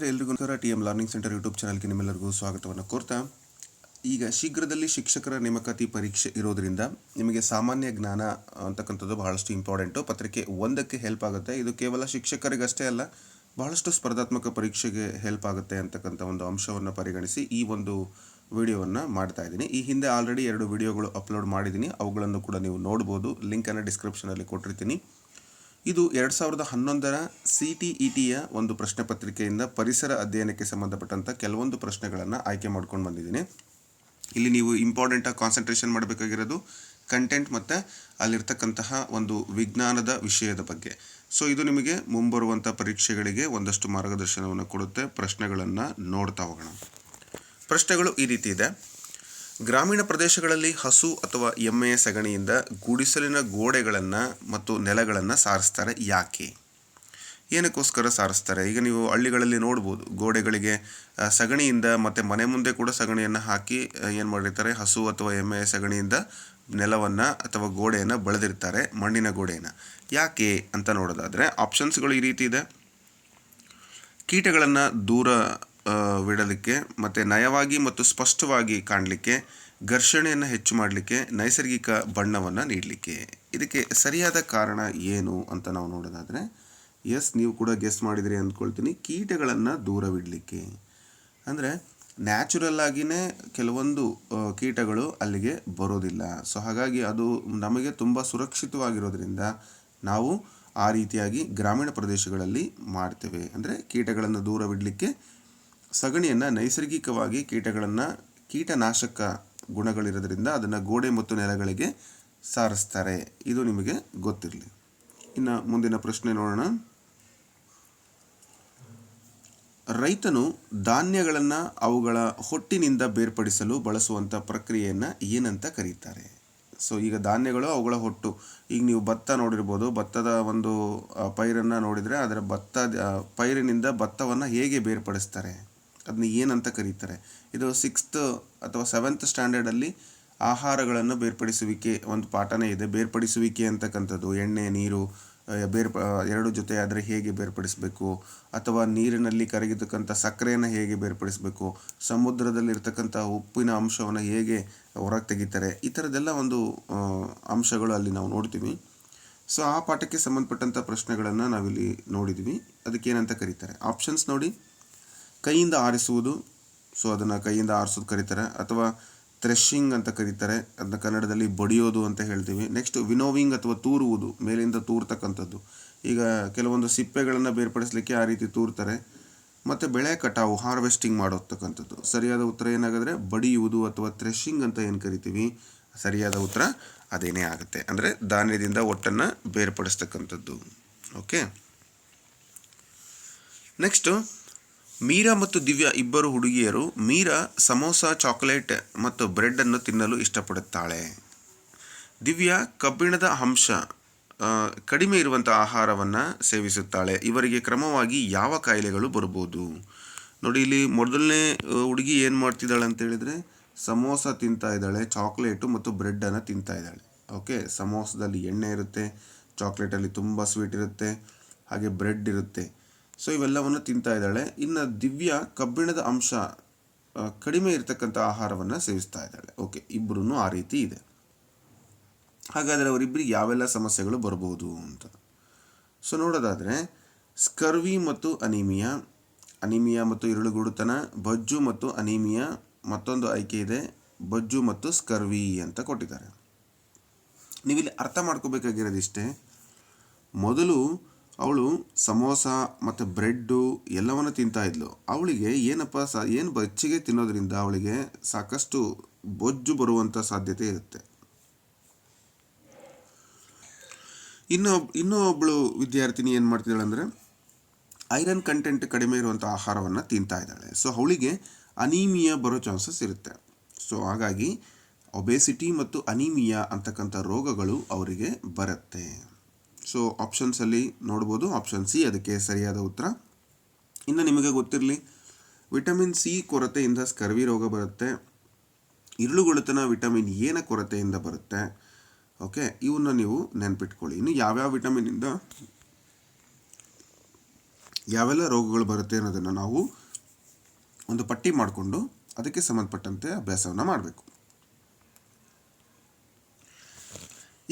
ಎಲ್ರಿಗೂ TM learning centre YouTube ಚಾನಲ್ಗೆ ನಿಮ್ಮೆಲ್ಲರಿಗೂ ಸ್ವಾಗತವನ್ನು ಕೋರ್ತಾ, ಈಗ ಶೀಘ್ರದಲ್ಲಿ ಶಿಕ್ಷಕರ ನೇಮಕಾತಿ ಪರೀಕ್ಷೆ ಇರೋದರಿಂದ ನಿಮಗೆ ಸಾಮಾನ್ಯ ಜ್ಞಾನ ಅಂತಕ್ಕಂಥದ್ದು ಬಹಳಷ್ಟು ಇಂಪಾರ್ಟೆಂಟು. ಪತ್ರಿಕೆ 1ಕ್ಕೆ ಹೆಲ್ಪ್ ಆಗುತ್ತೆ. ಇದು ಕೇವಲ ಶಿಕ್ಷಕರಿಗಷ್ಟೇ ಅಲ್ಲ, ಬಹಳಷ್ಟು ಸ್ಪರ್ಧಾತ್ಮಕ ಪರೀಕ್ಷೆಗೆ ಹೆಲ್ಪ್ ಆಗುತ್ತೆ ಅಂತಕ್ಕಂಥ ಒಂದು ಅಂಶವನ್ನು ಪರಿಗಣಿಸಿ ಈ ಒಂದು ವಿಡಿಯೋವನ್ನು ಮಾಡ್ತಾ ಇದ್ದೀನಿ. ಈ ಹಿಂದೆ ಆಲ್ರೆಡಿ 2 ವಿಡಿಯೋಗಳು ಅಪ್ಲೋಡ್ ಮಾಡಿದ್ದೀನಿ, ಅವುಗಳನ್ನು ಕೂಡ ನೀವು ನೋಡ್ಬೋದು. ಲಿಂಕನ್ನು ಡಿಸ್ಕ್ರಿಪ್ಷನಲ್ಲಿ ಕೊಟ್ಟಿರ್ತೀನಿ. ಇದು 2011ರ CTETಯ ಒಂದು ಪ್ರಶ್ನೆ ಪತ್ರಿಕೆಯಿಂದ ಪರಿಸರ ಅಧ್ಯಯನಕ್ಕೆ ಸಂಬಂಧಪಟ್ಟಂಥ ಕೆಲವೊಂದು ಪ್ರಶ್ನೆಗಳನ್ನು ಆಯ್ಕೆ ಮಾಡ್ಕೊಂಡು ಬಂದಿದ್ದೀನಿ. ಇಲ್ಲಿ ನೀವು ಇಂಪಾರ್ಟೆಂಟಾಗಿ ಕಾನ್ಸಂಟ್ರೇಷನ್ ಮಾಡಬೇಕಾಗಿರೋದು ಕಂಟೆಂಟ್ ಮತ್ತು ಅಲ್ಲಿರ್ತಕ್ಕಂತಹ ಒಂದು ವಿಜ್ಞಾನದ ವಿಷಯದ ಬಗ್ಗೆ. ಸೊ ಇದು ನಿಮಗೆ ಮುಂಬರುವಂಥ ಪರೀಕ್ಷೆಗಳಿಗೆ ಒಂದಷ್ಟು ಮಾರ್ಗದರ್ಶನವನ್ನು ಕೊಡುತ್ತೆ. ಪ್ರಶ್ನೆಗಳನ್ನು ನೋಡ್ತಾ ಹೋಗೋಣ. ಪ್ರಶ್ನೆಗಳು ಈ ರೀತಿ ಇದೆ. ಗ್ರಾಮೀಣ ಪ್ರದೇಶಗಳಲ್ಲಿ ಹಸು ಅಥವಾ ಎಮ್ಮೆಯ ಸಗಣಿಯಿಂದ ಗುಡಿಸಲಿನ ಗೋಡೆಗಳನ್ನು ಮತ್ತು ನೆಲಗಳನ್ನು ಸಾರಿಸ್ತಾರೆ. ಯಾಕೆ, ಏನಕ್ಕೋಸ್ಕರ ಸಾರಿಸ್ತಾರೆ? ಈಗ ನೀವು ಹಳ್ಳಿಗಳಲ್ಲಿ ನೋಡ್ಬೋದು, ಗೋಡೆಗಳಿಗೆ ಸಗಣಿಯಿಂದ ಮತ್ತು ಮನೆ ಮುಂದೆ ಕೂಡ ಸಗಣಿಯನ್ನು ಹಾಕಿ ಏನು ಮಾಡಿರ್ತಾರೆ, ಹಸು ಅಥವಾ ಎಮ್ಮೆಯ ಸಗಣಿಯಿಂದ ನೆಲವನ್ನು ಅಥವಾ ಗೋಡೆಯನ್ನು ಬೆಳೆದಿರ್ತಾರೆ, ಮಣ್ಣಿನ ಗೋಡೆಯನ್ನು. ಯಾಕೆ ಅಂತ ನೋಡೋದಾದರೆ ಆಪ್ಷನ್ಸ್ಗಳು ಈ ರೀತಿ ಇದೆ. ಕೀಟಗಳನ್ನು ವಿಡಲಿಕ್ಕೆ ಮತ್ತು ನಯವಾಗಿ ಮತ್ತು ಸ್ಪಷ್ಟವಾಗಿ ಕಾಣಲಿಕ್ಕೆ, ಘರ್ಷಣೆಯನ್ನು ಹೆಚ್ಚು ಮಾಡಲಿಕ್ಕೆ, ನೈಸರ್ಗಿಕ ಬಣ್ಣವನ್ನು ನೀಡಲಿಕ್ಕೆ. ಇದಕ್ಕೆ ಸರಿಯಾದ ಕಾರಣ ಏನು ಅಂತ ನಾವು ನೋಡೋದಾದರೆ, ನೀವು ಕೂಡ ಗೆಸ್ ಮಾಡಿದಿರಿ ಅಂದ್ಕೊಳ್ತೀನಿ. ಕೀಟಗಳನ್ನು ದೂರವಿಡಲಿಕ್ಕೆ. ಅಂದರೆ ನ್ಯಾಚುರಲ್ ಆಗಿಯೇ ಕೆಲವೊಂದು ಕೀಟಗಳು ಅಲ್ಲಿಗೆ ಬರೋದಿಲ್ಲ. ಸೊ ಹಾಗಾಗಿ ಅದು ನಮಗೆ ತುಂಬ ಸುರಕ್ಷಿತವಾಗಿರೋದ್ರಿಂದ ನಾವು ಆ ರೀತಿಯಾಗಿ ಗ್ರಾಮೀಣ ಪ್ರದೇಶಗಳಲ್ಲಿ ಮಾಡ್ತೇವೆ. ಅಂದರೆ ಕೀಟಗಳನ್ನು ದೂರವಿಡಲಿಕ್ಕೆ ಸಗಣಿಯನ್ನು ನೈಸರ್ಗಿಕವಾಗಿ ಕೀಟನಾಶಕ ಗುಣಗಳಿರೋದ್ರಿಂದ ಅದನ್ನು ಗೋಡೆ ಮತ್ತು ನೆಲಗಳಿಗೆ ಸಾರಿಸ್ತಾರೆ. ಇದು ನಿಮಗೆ ಗೊತ್ತಿರಲಿ. ಇನ್ನು ಮುಂದಿನ ಪ್ರಶ್ನೆ ನೋಡೋಣ. ರೈತನು ಧಾನ್ಯಗಳನ್ನು ಅವುಗಳ ಹೊಟ್ಟಿನಿಂದ ಬೇರ್ಪಡಿಸಲು ಬಳಸುವಂಥ ಪ್ರಕ್ರಿಯೆಯನ್ನು ಏನಂತ ಕರೀತಾರೆ? ಸೊ ಈಗ ಧಾನ್ಯಗಳು ಅವುಗಳ ಹೊಟ್ಟು, ಈಗ ನೀವು ಭತ್ತ ನೋಡಿರ್ಬೋದು, ಭತ್ತದ ಒಂದು ಪೈರನ್ನು ನೋಡಿದರೆ ಅದರ ಪೈರಿನಿಂದ ಭತ್ತವನ್ನು ಹೇಗೆ ಬೇರ್ಪಡಿಸ್ತಾರೆ, ಅದನ್ನ ಏನಂತ ಕರೀತಾರೆ? ಇದು 6th ಅಥವಾ 7th ಸ್ಟ್ಯಾಂಡರ್ಡಲ್ಲಿ ಆಹಾರಗಳನ್ನು ಬೇರ್ಪಡಿಸುವಿಕೆ ಒಂದು ಪಾಠನೇ ಇದೆ. ಬೇರ್ಪಡಿಸುವಿಕೆ ಅಂತಕ್ಕಂಥದ್ದು, ಎಣ್ಣೆ ನೀರು ಎರಡು ಜೊತೆ ಆದರೆ ಹೇಗೆ ಬೇರ್ಪಡಿಸಬೇಕು, ಅಥವಾ ನೀರಿನಲ್ಲಿ ಕರಗಿರ್ತಕ್ಕಂಥ ಸಕ್ಕರೆಯನ್ನು ಹೇಗೆ ಬೇರ್ಪಡಿಸಬೇಕು, ಸಮುದ್ರದಲ್ಲಿರ್ತಕ್ಕಂಥ ಉಪ್ಪಿನ ಅಂಶವನ್ನು ಹೇಗೆ ಹೊರಗೆ ತೆಗಿತಾರೆ, ಈ ಥರದ್ದೆಲ್ಲ ಒಂದು ಅಂಶಗಳು ಅಲ್ಲಿ ನಾವು ನೋಡ್ತೀವಿ. ಸೊ ಆ ಪಾಠಕ್ಕೆ ಸಂಬಂಧಪಟ್ಟಂಥ ಪ್ರಶ್ನೆಗಳನ್ನು ನಾವಿಲ್ಲಿ ನೋಡಿದ್ವಿ. ಅದಕ್ಕೇನಂತ ಕರೀತಾರೆ? ಆಪ್ಷನ್ಸ್ ನೋಡಿ. ಕೈಯಿಂದ ಆರಿಸುವುದು, ಸೊ ಅದನ್ನು ಕೈಯಿಂದ ಆರಿಸೋದು ಕರೀತಾರೆ. ಅಥವಾ ಥ್ರೆಶಿಂಗ್ ಅಂತ ಕರೀತಾರೆ, ಅದನ್ನ ಕನ್ನಡದಲ್ಲಿ ಬಡಿಯೋದು ಅಂತ ಹೇಳ್ತೀವಿ. ನೆಕ್ಸ್ಟ್ ವಿನೋವಿಂಗ್ ಅಥವಾ ತೂರುವುದು, ಮೇಲಿಂದ ತೂರ್ತಕ್ಕಂಥದ್ದು. ಈಗ ಕೆಲವೊಂದು ಸಿಪ್ಪೆಗಳನ್ನು ಬೇರ್ಪಡಿಸಲಿಕ್ಕೆ ಆ ರೀತಿ ತೂರ್ತಾರೆ. ಮತ್ತು ಬೆಳೆ ಕಟಾವು, ಹಾರ್ವೆಸ್ಟಿಂಗ್ ಮಾಡೋತಕ್ಕಂಥದ್ದು. ಸರಿಯಾದ ಉತ್ತರ ಏನಾಗಿದ್ರೆ ಬಡಿಯುವುದು ಅಥವಾ ಥ್ರೆಶಿಂಗ್ ಅಂತ ಏನು ಕರಿತೀವಿ, ಸರಿಯಾದ ಉತ್ತರ ಅದೇನೇ ಆಗುತ್ತೆ. ಅಂದರೆ ಧಾನ್ಯದಿಂದ ಒಟ್ಟನ್ನು ಬೇರ್ಪಡಿಸ್ತಕ್ಕಂಥದ್ದು. ಓಕೆ. ನೆಕ್ಸ್ಟು, ಮೀರಾ ಮತ್ತು ದಿವ್ಯಾ ಇಬ್ಬರು ಹುಡುಗಿಯರು. ಮೀರಾ ಸಮೋಸ, ಚಾಕೊಲೇಟ್ ಮತ್ತು ಬ್ರೆಡ್ಡನ್ನು ತಿನ್ನಲು ಇಷ್ಟಪಡುತ್ತಾಳೆ. ದಿವ್ಯಾ ಕಬ್ಬಿಣದ ಅಂಶ ಕಡಿಮೆ ಇರುವಂಥ ಆಹಾರವನ್ನು ಸೇವಿಸುತ್ತಾಳೆ. ಇವರಿಗೆ ಕ್ರಮವಾಗಿ ಯಾವ ಕಾಯಿಲೆಗಳು ಬರ್ಬೋದು? ನೋಡಿ, ಇಲ್ಲಿ ಮೊದಲನೇ ಹುಡುಗಿ ಏನು ಮಾಡ್ತಿದ್ದಾಳೆ ಅಂತೇಳಿದರೆ ಸಮೋಸ ತಿಂತಾ ಇದ್ದಾಳೆ, ಚಾಕ್ಲೇಟು ಮತ್ತು ಬ್ರೆಡ್ಡನ್ನು ತಿಂತಾ ಇದ್ದಾಳೆ. ಓಕೆ. ಸಮೋಸದಲ್ಲಿ ಎಣ್ಣೆ ಇರುತ್ತೆ, ಚಾಕ್ಲೇಟಲ್ಲಿ ತುಂಬ ಸ್ವೀಟ್ ಇರುತ್ತೆ, ಹಾಗೆ ಬ್ರೆಡ್ ಇರುತ್ತೆ. ಸೊ ಇವೆಲ್ಲವನ್ನು ತಿಂತಾ ಇದ್ದಾಳೆ. ಇನ್ನು ದಿವ್ಯಾ ಕಬ್ಬಿಣದ ಅಂಶ ಕಡಿಮೆ ಇರತಕ್ಕಂಥ ಆಹಾರವನ್ನು ಸೇವಿಸ್ತಾ ಇದ್ದಾಳೆ. ಓಕೆ, ಇಬ್ಬರೂ ಆ ರೀತಿ ಇದೆ. ಹಾಗಾದರೆ ಅವರಿಬ್ಬರಿಗೆ ಯಾವೆಲ್ಲ ಸಮಸ್ಯೆಗಳು ಬರ್ಬೋದು ಅಂತ ಸೊ ನೋಡೋದಾದರೆ, ಸ್ಕರ್ವಿ ಮತ್ತು ಅನಿಮಿಯಾ ಮತ್ತು ಇರುಳುಗುಡುತನ, ಬೊಜ್ಜು ಮತ್ತು ಅನಿಮಿಯಾ. ಮತ್ತೊಂದು ಆಯ್ಕೆ ಇದೆ, ಬೊಜ್ಜು ಮತ್ತು ಸ್ಕರ್ವಿ ಅಂತ ಕೊಟ್ಟಿದ್ದಾರೆ. ನೀವಿಲ್ಲಿ ಅರ್ಥ ಮಾಡ್ಕೋಬೇಕಾಗಿರೋದಿಷ್ಟೇ. ಮೊದಲು ಅವಳು ಸಮೋಸ ಮತ್ತು ಬ್ರೆಡ್ಡು ಎಲ್ಲವನ್ನು ತಿಂತಾ ಇದ್ಲು. ಅವಳಿಗೆ ಏನು ಬಚ್ಚಿಗೆ ತಿನ್ನೋದ್ರಿಂದ ಅವಳಿಗೆ ಸಾಕಷ್ಟು ಬೊಜ್ಜು ಬರುವಂಥ ಸಾಧ್ಯತೆ ಇರುತ್ತೆ. ಇನ್ನೊಬ್ಬಳು ವಿದ್ಯಾರ್ಥಿನಿ ಏನು ಮಾಡ್ತಿದ್ದಾಳೆ ಅಂದರೆ ಐರನ್ ಕಂಟೆಂಟ್ ಕಡಿಮೆ ಇರುವಂಥ ಆಹಾರವನ್ನು ತಿಂತಾ ಇದ್ದಾಳೆ. ಸೊ ಅವಳಿಗೆ ಅನೀಮಿಯಾ ಬರೋ ಚಾನ್ಸಸ್ ಇರುತ್ತೆ. ಸೊ ಹಾಗಾಗಿ ಒಬೆಸಿಟಿ ಮತ್ತು ಅನೀಮಿಯಾ ಅಂತಕ್ಕಂಥ ರೋಗಗಳು ಅವರಿಗೆ ಬರುತ್ತೆ. ಸೊ ಆಪ್ಷನ್ಸಲ್ಲಿ ನೋಡ್ಬೋದು, ಆಪ್ಷನ್ ಸಿ ಅದಕ್ಕೆ ಸರಿಯಾದ ಉತ್ತರ. ಇನ್ನು ನಿಮಗೆ ಗೊತ್ತಿರಲಿ, ವಿಟಮಿನ್ ಸಿ ಕೊರತೆಯಿಂದ ಸ್ಕರ್ವಿ ರೋಗ ಬರುತ್ತೆ. ಇರುಳುಗುಳುತನ ವಿಟಮಿನ್ ಎನ ಕೊರತೆಯಿಂದ ಬರುತ್ತೆ. ಓಕೆ, ಇವನ್ನ ನೀವು ನೆನ್ಪಿಟ್ಕೊಳ್ಳಿ. ಇನ್ನು ಯಾವ್ಯಾವ ವಿಟಮಿನಿಂದ ಯಾವೆಲ್ಲ ರೋಗಗಳು ಬರುತ್ತೆ ಅನ್ನೋದನ್ನು ನಾವು ಒಂದು ಪಟ್ಟಿ ಮಾಡಿಕೊಂಡು ಅದಕ್ಕೆ ಸಂಬಂಧಪಟ್ಟಂತೆ ಅಭ್ಯಾಸವನ್ನು ಮಾಡಬೇಕು.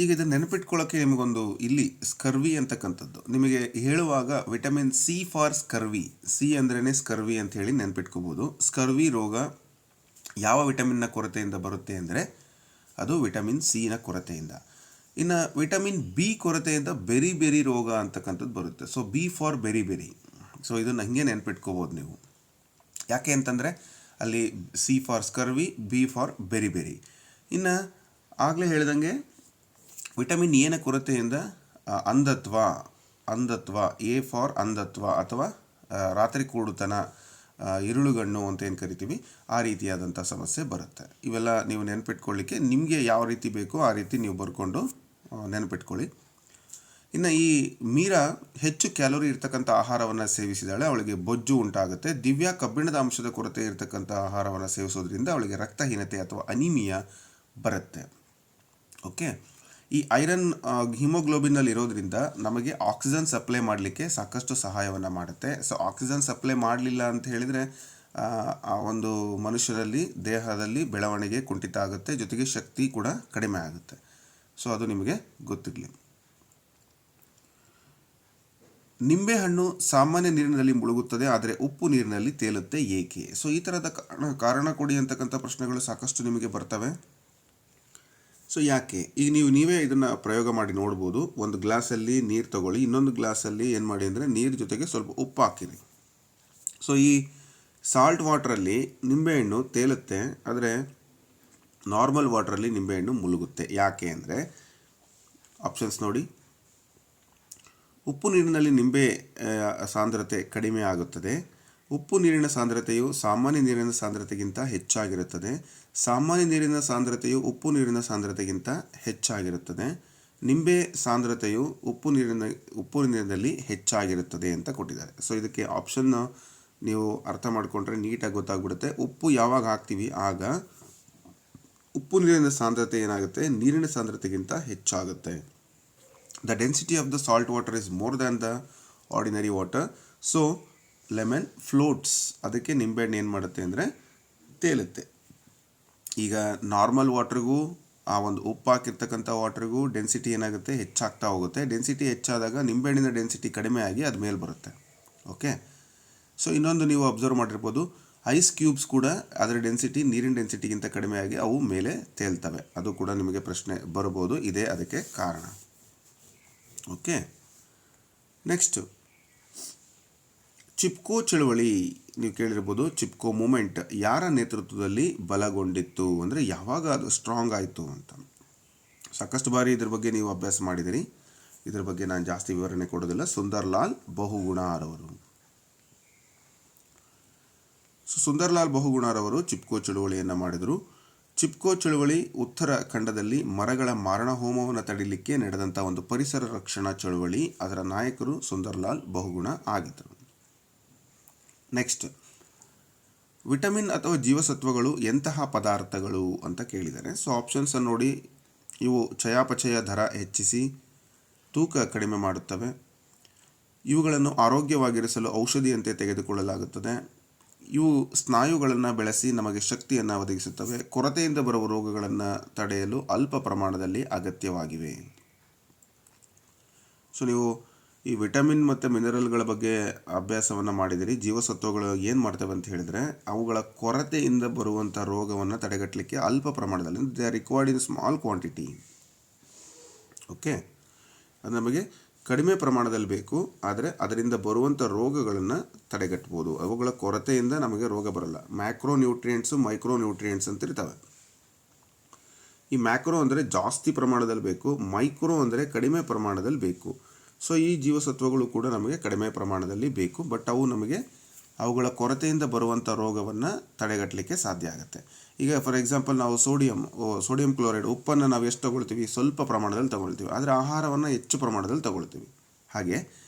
ಈಗ ಇದನ್ನು ನೆನಪಿಟ್ಕೊಳ್ಳೋಕ್ಕೆ ನಿಮಗೊಂದು ಇಲ್ಲಿ ಸ್ಕರ್ವಿ ಅಂತಕ್ಕಂಥದ್ದು ನಿಮಗೆ ಹೇಳುವಾಗ vitamin C for scurvy, C ಅಂದ್ರೇ ಸ್ಕರ್ವಿ ಅಂತ ಹೇಳಿ ನೆನಪಿಟ್ಕೋಬೋದು. ಸ್ಕರ್ವಿ ರೋಗ ಯಾವ ವಿಟಮಿನ್ನ ಕೊರತೆಯಿಂದ ಬರುತ್ತೆ ಅಂದರೆ ಅದು ವಿಟಮಿನ್ ಸಿನ ಕೊರತೆಯಿಂದ. ಇನ್ನು ವಿಟಮಿನ್ ಬಿ ಕೊರತೆಯಿಂದ ಬೆರಿ ಬೆರಿ ರೋಗ ಅಂತಕ್ಕಂಥದ್ದು ಬರುತ್ತೆ. So B for berry berry. So ಇದನ್ನು ಹಂಗೆ ನೆನಪಿಟ್ಕೋಬೋದು ನೀವು. ಯಾಕೆ ಅಂತಂದರೆ ಅಲ್ಲಿ C for scurvy, B for berry berry. ಇನ್ನು ಆಗಲೇ ಹೇಳಿದಂಗೆ ವಿಟಮಿನ್ ಎನ ಕೊರತೆಯಿಂದ ಅಂಧತ್ವ, ಎ ಫಾರ್ ಅಂಧತ್ವ ಅಥವಾ ರಾತ್ರಿ ಕೂಡುತನ, ಇರುಳುಗಣ್ಣು ಅಂತ ಏನು ಕರಿತೀವಿ, ಆ ರೀತಿಯಾದಂಥ ಸಮಸ್ಯೆ ಬರುತ್ತೆ. ಇವೆಲ್ಲ ನೀವು ನೆನಪಿಟ್ಕೊಳ್ಳಿಕ್ಕೆ ನಿಮಗೆ ಯಾವ ರೀತಿ ಬೇಕೋ ಆ ರೀತಿ ನೀವು ಬರ್ಕೊಂಡು ನೆನಪಿಟ್ಕೊಳ್ಳಿ. ಇನ್ನು ಈ ಮೀರಾ ಹೆಚ್ಚು ಕ್ಯಾಲೋರಿ ಇರ್ತಕ್ಕಂಥ ಆಹಾರವನ್ನು ಸೇವಿಸಿದಾಳೆ, ಅವಳಿಗೆ ಬೊಜ್ಜು ಉಂಟಾಗುತ್ತೆ. ದಿವ್ಯಾ ಕಬ್ಬಿಣದ ಅಂಶದ ಕೊರತೆ ಇರತಕ್ಕಂಥ ಆಹಾರವನ್ನು ಸೇವಿಸೋದ್ರಿಂದ ಅವಳಿಗೆ ರಕ್ತಹೀನತೆ ಅಥವಾ ಅನಿಮಿಯಾ ಬರುತ್ತೆ. ಓಕೆ, ಈ ಐರನ್ ಹಿಮೋಗ್ಲೋಬಿನಲ್ಲಿ ಇರೋದ್ರಿಂದ ನಮಗೆ ಆಕ್ಸಿಜನ್ ಸಪ್ಲೈ ಮಾಡಲಿಕ್ಕೆ ಸಾಕಷ್ಟು ಸಹಾಯವನ್ನು ಮಾಡುತ್ತೆ. ಸೊ ಆಕ್ಸಿಜನ್ ಸಪ್ಲೈ ಮಾಡಲಿಲ್ಲ ಅಂತ ಹೇಳಿದರೆ ಒಂದು ಮನುಷ್ಯರಲ್ಲಿ ದೇಹದಲ್ಲಿ ಬೆಳವಣಿಗೆ ಕುಂಠಿತ ಆಗುತ್ತೆ, ಜೊತೆಗೆ ಶಕ್ತಿ ಕೂಡ ಕಡಿಮೆ ಆಗುತ್ತೆ. ಸೊ ಅದು ನಿಮಗೆ ಗೊತ್ತಿರಲಿ. ನಿಂಬೆಹಣ್ಣು ಸಾಮಾನ್ಯ ನೀರಿನಲ್ಲಿ ಮುಳುಗುತ್ತದೆ ಆದರೆ ಉಪ್ಪು ನೀರಿನಲ್ಲಿ ತೇಲುತ್ತೆ ಏಕೆ? ಸೊ ಈ ಥರದ ಕಾರಣ ಕೊಡಿ ಅಂತಕ್ಕಂಥ ಪ್ರಶ್ನೆಗಳು ಸಾಕಷ್ಟು ನಿಮಗೆ ಬರ್ತವೆ. ಸೊ ಯಾಕೆ? ಈಗ ನೀವೇ ಇದನ್ನು ಪ್ರಯೋಗ ಮಾಡಿ ನೋಡ್ಬೋದು. ಒಂದು ಗ್ಲಾಸಲ್ಲಿ ನೀರು ತಗೊಳ್ಳಿ, ಇನ್ನೊಂದು ಗ್ಲಾಸಲ್ಲಿ ಏನು ಮಾಡಿ ಅಂದರೆ ನೀರು ಜೊತೆಗೆ ಸ್ವಲ್ಪ ಉಪ್ಪು ಹಾಕಿರಿ. ಸೊ ಈ ಸಾಲ್ಟ್ ವಾಟ್ರಲ್ಲಿ ನಿಂಬೆಹಣ್ಣು ತೇಲುತ್ತೆ, ಆದರೆ ನಾರ್ಮಲ್ ವಾಟ್ರಲ್ಲಿ ನಿಂಬೆಹಣ್ಣು ಮುಳುಗುತ್ತೆ. ಯಾಕೆ ಅಂದರೆ ಆಪ್ಷನ್ಸ್ ನೋಡಿ. ಉಪ್ಪು ನೀರಿನಲ್ಲಿ ನಿಂಬೆ ಸಾಂದ್ರತೆ ಕಡಿಮೆ ಆಗುತ್ತದೆ. ಉಪ್ಪು ನೀರಿನ ಸಾಂದ್ರತೆಯು ಸಾಮಾನ್ಯ ನೀರಿನ ಸಾಂದ್ರತೆಗಿಂತ ಹೆಚ್ಚಾಗಿರುತ್ತದೆ. ಸಾಮಾನ್ಯ ನೀರಿನ ಸಾಂದ್ರತೆಯು ಉಪ್ಪು ನೀರಿನ ಸಾಂದ್ರತೆಗಿಂತ ಹೆಚ್ಚಾಗಿರುತ್ತದೆ. ನಿಂಬೆ ಸಾಂದ್ರತೆಯು ಉಪ್ಪು ನೀರಿನಲ್ಲಿ ಹೆಚ್ಚಾಗಿರುತ್ತದೆ ಅಂತ ಕೊಟ್ಟಿದ್ದಾರೆ. ಸೊ ಇದಕ್ಕೆ ಆಪ್ಷನ್ನ ನೀವು ಅರ್ಥ ಮಾಡಿಕೊಂಡ್ರೆ ನೀಟಾಗಿ ಗೊತ್ತಾಗ್ಬಿಡುತ್ತೆ. ಉಪ್ಪು ಯಾವಾಗ ಹಾಕ್ತೀವಿ ಆಗ ಉಪ್ಪು ನೀರಿನ ಸಾಂದ್ರತೆ ಏನಾಗುತ್ತೆ, ನೀರಿನ ಸಾಂದ್ರತೆಗಿಂತ ಹೆಚ್ಚಾಗುತ್ತೆ. The density of the salt water is more than the ordinary water, so lemon floats. ಅದಕ್ಕೆ ನಿಂಬೆಹಣ್ಣು ಏನು ಮಾಡುತ್ತೆ ಅಂದರೆ ತೇಲುತ್ತೆ. ಈಗ ನಾರ್ಮಲ್ ವಾಟ್ರಿಗೂ ಆ ಒಂದು ಉಪ್ಪು ಹಾಕಿರ್ತಕ್ಕಂಥ ವಾಟ್ರಿಗೂ ಡೆನ್ಸಿಟಿ ಏನಾಗುತ್ತೆ, ಹೆಚ್ಚಾಗ್ತಾ ಹೋಗುತ್ತೆ. ಡೆನ್ಸಿಟಿ ಹೆಚ್ಚಾದಾಗ ನಿಂಬೆಹಣ್ಣಿನ ಡೆನ್ಸಿಟಿ ಕಡಿಮೆ ಆಗಿ ಅದು ಮೇಲೆ ಬರುತ್ತೆ. ಓಕೆ, ಸೊ ಇನ್ನೊಂದು ನೀವು ಅಬ್ಸರ್ವ್ ಮಾಡಿರ್ಬೋದು, ಐಸ್ ಕ್ಯೂಬ್ಸ್ ಕೂಡ ಅದರ ಡೆನ್ಸಿಟಿ ನೀರಿನ ಡೆನ್ಸಿಟಿಗಿಂತ ಕಡಿಮೆ ಆಗಿ ಅವು ಮೇಲೆ ತೇಲ್ತವೆ. ಅದು ಕೂಡ ನಿಮಗೆ ಪ್ರಶ್ನೆ ಬರಬಹುದು, ಇದೇ ಅದಕ್ಕೆ ಕಾರಣ. ಓಕೆ, ನೆಕ್ಸ್ಟ್ ಚಿಪ್ಕೋ ಚಳುವಳಿ ನೀವು ಕೇಳಿರ್ಬೋದು. ಚಿಪ್ಕೋ ಮೂಮೆಂಟ್ ಯಾರ ನೇತೃತ್ವದಲ್ಲಿ ಬಲಗೊಂಡಿತ್ತು ಅಂದರೆ ಯಾವಾಗ ಅದು ಸ್ಟ್ರಾಂಗ್ ಆಯಿತು ಅಂತ. ಸಾಕಷ್ಟು ಬಾರಿ ಇದ್ರ ಬಗ್ಗೆ ನೀವು ಅಭ್ಯಾಸ ಮಾಡಿದಿರಿ, ಇದ್ರ ಬಗ್ಗೆ ನಾನು ಜಾಸ್ತಿ ವಿವರಣೆ ಕೊಡೋದಿಲ್ಲ. ಸುಂದರ್ಲಾಲ್ ಬಹುಗುಣರವರು. ಸುಂದರ್ಲಾಲ್ ಬಹುಗುಣರವರು ಚಿಪ್ಕೋ ಚಳುವಳಿಯನ್ನು ಮಾಡಿದರು. ಚಿಪ್ಕೋ ಚಳುವಳಿ ಉತ್ತರ ಖಂಡದಲ್ಲಿ ಮರಗಳ ಮಾರಣ ಹೋಮವನ್ನು ತಡಿಲಿಕ್ಕೆ ನಡೆದಂಥ ಒಂದು ಪರಿಸರ ರಕ್ಷಣಾ ಚಳುವಳಿ. ಅದರ ನಾಯಕರು ಸುಂದರ್ಲಾಲ್ ಬಹುಗುಣ ಆಗಿದ್ದರು. ನೆಕ್ಸ್ಟ್, ವಿಟಮಿನ್ ಅಥವಾ ಜೀವಸತ್ವಗಳು ಎಂತಹ ಪದಾರ್ಥಗಳು ಅಂತ ಕೇಳಿದ್ದಾರೆ. ಸೊ ಆಪ್ಷನ್ಸನ್ನು ನೋಡಿ. ಇವು ಚಯಾಪಚಯ ದರ ಹೆಚ್ಚಿಸಿ ತೂಕ ಕಡಿಮೆ ಮಾಡುತ್ತವೆ. ಇವುಗಳನ್ನು ಆರೋಗ್ಯವಾಗಿರಿಸಲು ಔಷಧಿಯಂತೆ ತೆಗೆದುಕೊಳ್ಳಲಾಗುತ್ತದೆ. ಇವು ಸ್ನಾಯುಗಳನ್ನು ಬೆಳೆಸಿ ನಮಗೆ ಶಕ್ತಿಯನ್ನು ಒದಗಿಸುತ್ತವೆ. ಕೊರತೆಯಿಂದ ಬರುವ ರೋಗಗಳನ್ನು ತಡೆಯಲು ಅಲ್ಪ ಪ್ರಮಾಣದಲ್ಲಿ ಅಗತ್ಯವಾಗಿವೆ. ಸೊ ನೀವು ಈ ವಿಟಮಿನ್ ಮತ್ತು ಮಿನರಲ್ಗಳ ಬಗ್ಗೆ ಅಭ್ಯಾಸವನ್ನು ಮಾಡಿದಿರಿ. ಜೀವಸತ್ವಗಳು ಏನು ಮಾಡ್ತವೆ ಅಂತ ಹೇಳಿದರೆ ಅವುಗಳ ಕೊರತೆಯಿಂದ ಬರುವಂಥ ರೋಗವನ್ನು ತಡೆಗಟ್ಟಲಿಕ್ಕೆ ಅಲ್ಪ ಪ್ರಮಾಣದಲ್ಲಿ, they are required in small quantity. Okay, ಅದು ನಮಗೆ ಕಡಿಮೆ ಪ್ರಮಾಣದಲ್ಲಿ ಬೇಕು, ಆದರೆ ಅದರಿಂದ ಬರುವಂಥ ರೋಗಗಳನ್ನು ತಡೆಗಟ್ಬೋದು. ಅವುಗಳ ಕೊರತೆಯಿಂದ ನಮಗೆ ರೋಗ ಬರಲ್ಲ. ಮ್ಯಾಕ್ರೋ ನ್ಯೂಟ್ರಿಯೆಂಟ್ಸು, ಮೈಕ್ರೋ ನ್ಯೂಟ್ರಿಯೆಂಟ್ಸ್ ಅಂತ ಇರ್ತವೆ. ಈ ಮ್ಯಾಕ್ರೋ ಅಂದರೆ ಜಾಸ್ತಿ ಪ್ರಮಾಣದಲ್ಲಿ ಬೇಕು, ಮೈಕ್ರೋ ಅಂದರೆ ಕಡಿಮೆ ಪ್ರಮಾಣದಲ್ಲಿ ಬೇಕು. ಸೊ ಈ ಜೀವಸತ್ವಗಳು ಕೂಡ ನಮಗೆ ಕಡಿಮೆ ಪ್ರಮಾಣದಲ್ಲಿ ಬೇಕು, ಬಟ್ ಅವು ನಮಗೆ ಅವುಗಳ ಕೊರತೆಯಿಂದ ಬರುವಂಥ ರೋಗವನ್ನು ತಡೆಗಟ್ಟಲಿಕ್ಕೆ ಸಾಧ್ಯ ಆಗುತ್ತೆ. ಈಗ ಫಾರ್ ಎಕ್ಸಾಂಪಲ್ ನಾವು ಸೋಡಿಯಂ ಕ್ಲೋರೈಡ್ ಉಪ್ಪನ್ನು ನಾವು ಎಷ್ಟು ತಗೊಳ್ತೀವಿ, ಸ್ವಲ್ಪ ಪ್ರಮಾಣದಲ್ಲಿ ತಗೊಳ್ತೀವಿ, ಆದರೆ ಆಹಾರವನ್ನು ಹೆಚ್ಚು ಪ್ರಮಾಣದಲ್ಲಿ ತಗೊಳ್ತೀವಿ. ಹಾಗೆ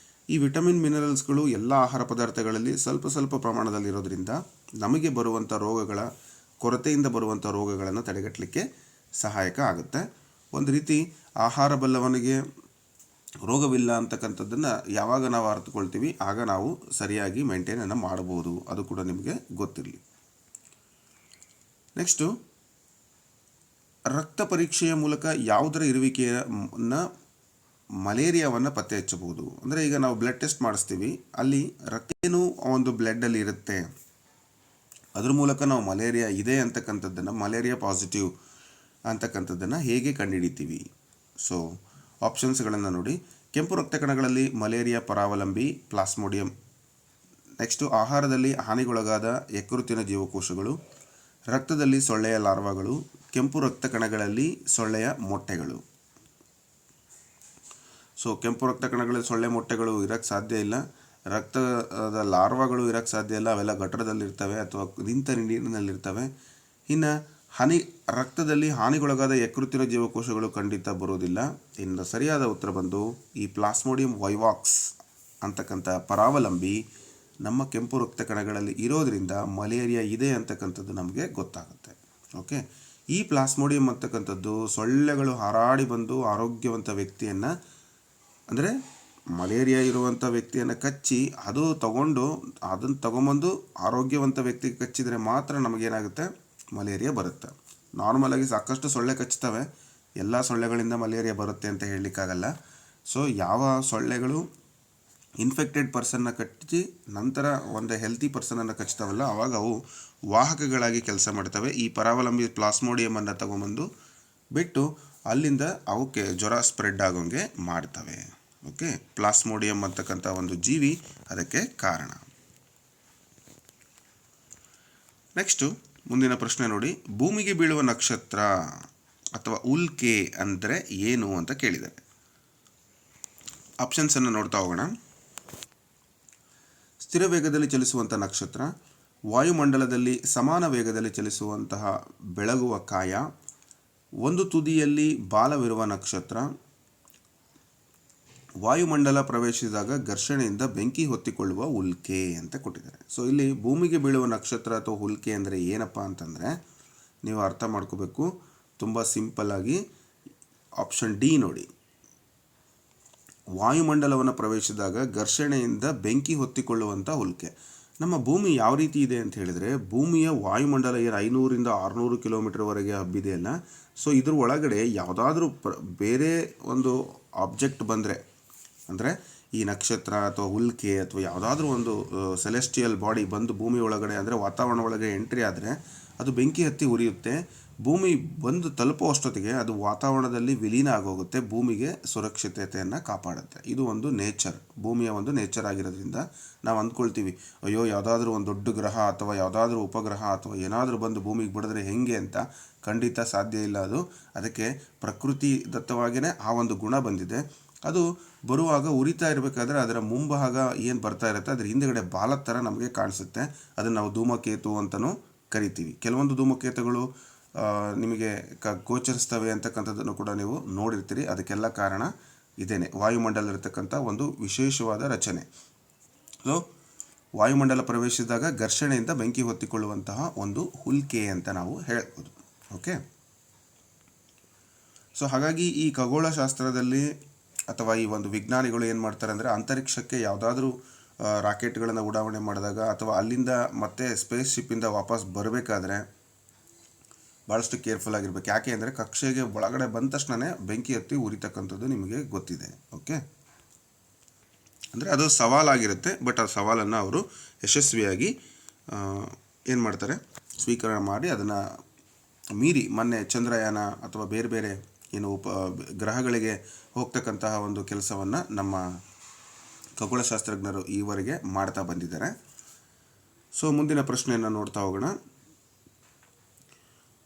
ಈ ವಿಟಮಿನ್ ಮಿನರಲ್ಸ್ಗಳು ಎಲ್ಲ ಆಹಾರ ಪದಾರ್ಥಗಳಲ್ಲಿ ಸ್ವಲ್ಪ ಪ್ರಮಾಣದಲ್ಲಿರೋದ್ರಿಂದ ನಮಗೆ ಬರುವಂಥ ರೋಗಗಳ ಕೊರತೆಯಿಂದ ಬರುವಂಥ ರೋಗಗಳನ್ನು ತಡೆಗಟ್ಟಲಿಕ್ಕೆ ಸಹಾಯಕ ಆಗುತ್ತೆ. ಒಂದು ರೀತಿ ಆಹಾರ ಬಲ್ಲವನಿಗೆ ರೋಗವಿಲ್ಲ ಅಂತಕ್ಕಂಥದ್ದನ್ನು ಯಾವಾಗ ನಾವು ಅರ್ಥಕೊಳ್ತೀವಿ ಆಗ ನಾವು ಸರಿಯಾಗಿ ಮೇಂಟೈನನ್ನು ಮಾಡ್ಬೋದು. ಅದು ಕೂಡ ನಿಮಗೆ ಗೊತ್ತಿರಲಿ. ನೆಕ್ಸ್ಟು, ರಕ್ತ ಪರೀಕ್ಷೆಯ ಮೂಲಕ ಯಾವುದರ ಇರುವಿಕೆಯನ್ನು ಮಲೇರಿಯಾವನ್ನು ಪತ್ತೆ ಹಚ್ಚಬಹುದು. ಅಂದರೆ ಈಗ ನಾವು ಬ್ಲಡ್ ಟೆಸ್ಟ್ ಮಾಡಿಸ್ತೀವಿ, ಅಲ್ಲಿ ರಕ್ತೇನು ಒಂದು ಬ್ಲಡ್ಡಲ್ಲಿ ಇರುತ್ತೆ, ಅದ್ರ ಮೂಲಕ ನಾವು ಮಲೇರಿಯಾ ಇದೆ ಅಂತಕ್ಕಂಥದ್ದನ್ನು, ಮಲೇರಿಯಾ ಪಾಸಿಟಿವ್ ಅಂತಕ್ಕಂಥದ್ದನ್ನು ಹೇಗೆ ಕಂಡುಹಿಡಿತೀವಿ? ಸೊ ಆಪ್ಷನ್ಸ್ಗಳನ್ನು ನೋಡಿ. ಕೆಂಪು ರಕ್ತ ಕಣಗಳಲ್ಲಿ ಮಲೇರಿಯಾ ಪರಾವಲಂಬಿ ಪ್ಲಾಸ್ಮೋಡಿಯಂ. ನೆಕ್ಸ್ಟು, ಆಹಾರದಲ್ಲಿ ಹಾನಿಗೊಳಗಾದ ಯಕೃತ್ತಿನ ಜೀವಕೋಶಗಳು, ರಕ್ತದಲ್ಲಿ ಸೊಳ್ಳೆಯ ಲಾರ್ವಾಗಳು, ಕೆಂಪು ರಕ್ತ ಕಣಗಳಲ್ಲಿ ಸೊಳ್ಳೆಯ ಮೊಟ್ಟೆಗಳು. ಸೊ ಕೆಂಪು ರಕ್ತ ಕಣಗಳಲ್ಲಿ ಸೊಳ್ಳೆ ಮೊಟ್ಟೆಗಳು ಇರೋಕ್ಕೆ ಸಾಧ್ಯ ಇಲ್ಲ, ರಕ್ತದ ಲಾರ್ವಾಗಳು ಇರೋಕ್ಕೆ ಸಾಧ್ಯ ಇಲ್ಲ, ಅವೆಲ್ಲ ಗಟರದಲ್ಲಿರ್ತವೆ ಅಥವಾ ನಿಂತ ನೀರಿನಲ್ಲಿರ್ತವೆ. ಇನ್ನು ರಕ್ತದಲ್ಲಿ ಹಾನಿಗೊಳಗಾದ ಯಕೃತ್ತಿನ ಜೀವಕೋಶಗಳು ಖಂಡಿತ ಬರೋದಿಲ್ಲ. ಇನ್ನು ಸರಿಯಾದ ಉತ್ತರ ಬಂದು ಈ ಪ್ಲಾಸ್ಮೋಡಿಯಂ ವೈವಾಕ್ಸ್ ಅಂತಕ್ಕಂಥ ಪರಾವಲಂಬಿ ನಮ್ಮ ಕೆಂಪು ರಕ್ತ ಕಣಗಳಲ್ಲಿ ಇರೋದರಿಂದ ಮಲೇರಿಯಾ ಇದೆ ಅಂತಕ್ಕಂಥದ್ದು ನಮಗೆ ಗೊತ್ತಾಗುತ್ತೆ. ಓಕೆ, ಈ ಪ್ಲಾಸ್ಮೋಡಿಯಂ ಅಂತಕ್ಕಂಥದ್ದು ಸೊಳ್ಳೆಗಳು ಹಾರಾಡಿ ಬಂದು ಆರೋಗ್ಯವಂತ ವ್ಯಕ್ತಿಯನ್ನು, ಅಂದರೆ ಮಲೇರಿಯಾ ಇರುವಂಥ ವ್ಯಕ್ತಿಯನ್ನು ಕಚ್ಚಿ ಅದನ್ನು ತಗೊಂಬಂದು ಆರೋಗ್ಯವಂತ ವ್ಯಕ್ತಿಗೆ ಕಚ್ಚಿದರೆ ಮಾತ್ರ ನಮಗೇನಾಗುತ್ತೆ, ಮಲೇರಿಯಾ ಬರುತ್ತೆ. ನಾರ್ಮಲಾಗಿ ಸಾಕಷ್ಟು ಸೊಳ್ಳೆ ಕಚ್ತವೆ, ಎಲ್ಲ ಸೊಳ್ಳೆಗಳಿಂದ ಮಲೇರಿಯಾ ಬರುತ್ತೆ ಅಂತ ಹೇಳಲಿಕ್ಕಾಗಲ್ಲ. ಸೊ ಯಾವ ಸೊಳ್ಳೆಗಳು ಇನ್ಫೆಕ್ಟೆಡ್ ಪರ್ಸನ್ನ ಕಚ್ಚಿ ನಂತರ ಒಂದು ಹೆಲ್ತಿ ಪರ್ಸನನ್ನು ಕಚ್ತಾವಲ್ಲ, ಆವಾಗ ಅವು ವಾಹಕಗಳಾಗಿ ಕೆಲಸ ಮಾಡ್ತವೆ. ಈ ಪರಾವಲಂಬಿ ಪ್ಲಾಸ್ಮೋಡಿಯಮನ್ನು ತಗೊಂಬಂದು ಬಿಟ್ಟು ಅಲ್ಲಿಂದ ಅವಕ್ಕೆ ಜ್ವರ ಸ್ಪ್ರೆಡ್ ಆಗೋಂಗೆ ಮಾಡ್ತವೆ. ಓಕೆ, ಪ್ಲಾಸ್ಮೋಡಿಯಂ ಅಂತಕ್ಕಂಥ ಒಂದು ಜೀವಿ ಅದಕ್ಕೆ ಕಾರಣ. ನೆಕ್ಸ್ಟು ಮುಂದಿನ ಪ್ರಶ್ನೆ ನೋಡಿ. ಭೂಮಿಗೆ ಬೀಳುವ ನಕ್ಷತ್ರ ಅಥವಾ ಉಲ್ಕೆ ಅಂದರೆ ಏನು ಅಂತ ಕೇಳಿದ್ದಾರೆ. ಆಪ್ಷನ್ಸನ್ನು ನೋಡ್ತಾ ಹೋಗೋಣ. ಸ್ಥಿರ ವೇಗದಲ್ಲಿ ಚಲಿಸುವಂಥ ನಕ್ಷತ್ರ, ವಾಯುಮಂಡಲದಲ್ಲಿ ಸಮಾನ ವೇಗದಲ್ಲಿ ಚಲಿಸುವಂತಹ ಬೆಳಗುವ ಕಾಯ, ಒಂದು ತುದಿಯಲ್ಲಿ ಬಾಲವಿರುವ ನಕ್ಷತ್ರ, ವಾಯುಮಂಡಲ ಪ್ರವೇಶಿಸಿದಾಗ ಘರ್ಷಣೆಯಿಂದ ಬೆಂಕಿ ಹೊತ್ತಿಕೊಳ್ಳುವ ಉಲ್ಕೆ ಅಂತ ಕೊಟ್ಟಿದ್ದಾರೆ. ಸೊ ಇಲ್ಲಿ ಭೂಮಿಗೆ ಬೀಳುವ ನಕ್ಷತ್ರ ಅಥವಾ ಉಲ್ಕೆ ಅಂದರೆ ಏನಪ್ಪ ಅಂತಂದರೆ ನೀವು ಅರ್ಥ ಮಾಡ್ಕೋಬೇಕು. ತುಂಬ ಸಿಂಪಲ್ಲಾಗಿ ಆಪ್ಷನ್ ಡಿ ನೋಡಿ. ವಾಯುಮಂಡಲವನ್ನು ಪ್ರವೇಶಿಸಿದಾಗ ಘರ್ಷಣೆಯಿಂದ ಬೆಂಕಿ ಹೊತ್ತಿಕೊಳ್ಳುವಂಥ ಉಲ್ಕೆ. ನಮ್ಮ ಭೂಮಿ ಯಾವ ರೀತಿ ಇದೆ ಅಂತ ಹೇಳಿದರೆ, ಭೂಮಿಯ ವಾಯುಮಂಡಲ ಏನು 500ರಿಂದ 600 ಕಿಲೋಮೀಟರ್ವರೆಗೆ ಹಬ್ಬಿದೆಯಲ್ಲ, ಸೊ ಇದ್ರ ಒಳಗಡೆ ಯಾವುದಾದ್ರೂ ಬೇರೆ ಒಂದು ಆಬ್ಜೆಕ್ಟ್ ಬಂದರೆ, ಅಂದರೆ ಈ ನಕ್ಷತ್ರ ಅಥವಾ ಉಲ್ಕೆ ಅಥವಾ ಯಾವುದಾದ್ರೂ ಒಂದು ಸೆಲೆಸ್ಟಿಯಲ್ ಬಾಡಿ ಬಂದು ಭೂಮಿ ಒಳಗಡೆ, ಅಂದರೆ ವಾತಾವರಣ ಒಳಗೆ ಎಂಟ್ರಿ ಆದರೆ ಅದು ಬೆಂಕಿ ಹತ್ತಿ ಉರಿಯುತ್ತೆ. ಭೂಮಿ ಬಂದು ತಲುಪುವಷ್ಟೊತ್ತಿಗೆ ಅದು ವಾತಾವರಣದಲ್ಲಿ ವಿಲೀನ ಆಗೋಗುತ್ತೆ, ಭೂಮಿಗೆ ಸುರಕ್ಷಿತತೆಯನ್ನು ಕಾಪಾಡುತ್ತೆ. ಇದು ಒಂದು ನೇಚರ್, ಭೂಮಿಯ ಒಂದು ನೇಚರ್ ಆಗಿರೋದ್ರಿಂದ ನಾವು ಅಂದ್ಕೊಳ್ತೀವಿ, ಅಯ್ಯೋ ಯಾವುದಾದ್ರೂ ಒಂದು ದೊಡ್ಡ ಗ್ರಹ ಅಥವಾ ಯಾವುದಾದ್ರೂ ಉಪಗ್ರಹ ಅಥವಾ ಏನಾದರೂ ಬಂದು ಭೂಮಿಗೆ ಬಿಡಿದ್ರೆ ಹೆಂಗೆ ಅಂತ. ಖಂಡಿತ ಸಾಧ್ಯ ಇಲ್ಲ. ಅದಕ್ಕೆ ಪ್ರಕೃತಿ ದತ್ತವಾಗಿಯೇ ಆ ಒಂದು ಗುಣ ಬಂದಿದೆ. ಅದು ಬರುವಾಗ ಉರಿತಾ ಇರಬೇಕಾದ್ರೆ ಅದರ ಮುಂಭಾಗ ಏನು ಬರ್ತಾ ಇರುತ್ತೆ ಅದರ ಹಿಂದುಗಡೆ ಬಾಲದ ಥರ ನಮಗೆ ಕಾಣಿಸುತ್ತೆ. ಅದನ್ನು ನಾವು ಧೂಮಕೇತು ಅಂತಲೂ ಕರಿತೀವಿ. ಕೆಲವೊಂದು ಧೂಮಕೇತುಗಳು ನಿಮಗೆ ಗೋಚರಿಸ್ತವೆ ಅಂತಕ್ಕಂಥದ್ದನ್ನು ಕೂಡ ನೀವು ನೋಡಿರ್ತೀರಿ. ಅದಕ್ಕೆಲ್ಲ ಕಾರಣ ಇದೇನೆ, ವಾಯುಮಂಡಲ ಇರತಕ್ಕಂಥ ಒಂದು ವಿಶೇಷವಾದ ರಚನೆ. ಸೊ ವಾಯುಮಂಡಲ ಪ್ರವೇಶಿಸಿದಾಗ ಘರ್ಷಣೆಯಿಂದ ಬೆಂಕಿ ಹೊತ್ತಿಕೊಳ್ಳುವಂತಹ ಒಂದು ಉಲ್ಕೆ ಅಂತ ನಾವು ಹೇಳ್ಬೋದು. ಓಕೆ, ಸೊ ಹಾಗಾಗಿ ಈ ಖಗೋಳಶಾಸ್ತ್ರದಲ್ಲಿ ಅಥವಾ ಈ ಒಂದು ವಿಜ್ಞಾನಿಗಳು ಏನು ಮಾಡ್ತಾರೆ ಅಂದರೆ, ಅಂತರಿಕ್ಷಕ್ಕೆ ಯಾವುದಾದ್ರೂ ರಾಕೆಟ್ಗಳನ್ನು ಉಡಾವಣೆ ಮಾಡಿದಾಗ ಅಥವಾ ಅಲ್ಲಿಂದ ಮತ್ತೆ ಸ್ಪೇಸ್ ಶಿಪ್ಪಿಂದ ವಾಪಸ್ ಬರಬೇಕಾದ್ರೆ ಭಾಳಷ್ಟು ಕೇರ್ಫುಲ್ ಆಗಿರ್ಬೇಕು. ಯಾಕೆ ಅಂದರೆ ಕಕ್ಷೆಗೆ ಒಳಗಡೆ ಬಂದ ತಕ್ಷಣವೇ ಬೆಂಕಿ ಹತ್ತಿ ಉರಿತಕ್ಕಂಥದ್ದು ನಿಮಗೆ ಗೊತ್ತಿದೆ. ಓಕೆ, ಅಂದರೆ ಅದು ಸವಾಲಾಗಿರುತ್ತೆ, ಬಟ್ ಆ ಸವಾಲನ್ನು ಅವರು ಯಶಸ್ವಿಯಾಗಿ ಏನು ಮಾಡ್ತಾರೆ, ಸ್ವೀಕರಣೆ ಮಾಡಿ ಅದನ್ನು ಮೀರಿ ಮೊನ್ನೆ ಚಂದ್ರಯಾನ ಅಥವಾ ಬೇರೆ ಬೇರೆ ಏನು ಗ್ರಹಗಳಿಗೆ ಹೋಗ್ತಕ್ಕಂತಹ ಒಂದು ಕೆಲಸವನ್ನು ನಮ್ಮ ಖಗೋಳಶಾಸ್ತ್ರಜ್ಞರು ಈವರೆಗೆ ಮಾಡ್ತಾ ಬಂದಿದ್ದಾರೆ. ಸೊ ಮುಂದಿನ ಪ್ರಶ್ನೆಯನ್ನು ನೋಡ್ತಾ ಹೋಗೋಣ.